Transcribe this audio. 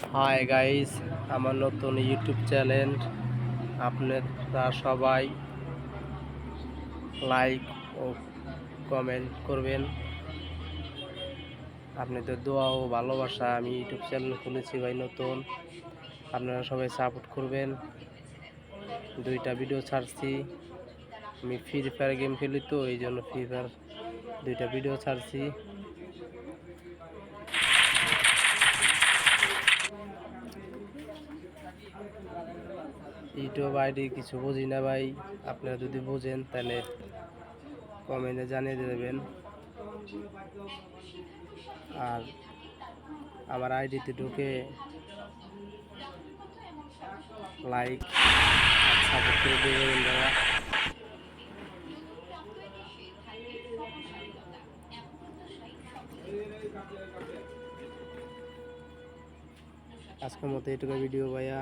Hi guys, আমার নতুন YouTube channel. আপনারা সবাই লাইক ও কমেন্ট করবেন। আপনাদের দোয়া ও ভালোবাসা আমি ইউটিউব চ্যানেল খুলেছি ভাই নতুন। আপনারা সবাই সাপোর্ট করবেন। 2টা ভিডিও ছাড়ছি। আমি ফ্রি ফায়ার গেম খেলি, তো এই জন্য ফ্রি ফায়ার 2টা ভিডিও ছাড়ছি। ইউটিউব আইডি কিছু বুঝি না ভাই, আপনারা যদি বুঝেন তাহলে কমেন্টে জানিয়ে দেবেন। আর আমার আইডিতে ঢুকে লাইক সাপোর্ট করে দেবেন দাদা। আজকের মতো এটুকু ভিডিও ভাইয়া।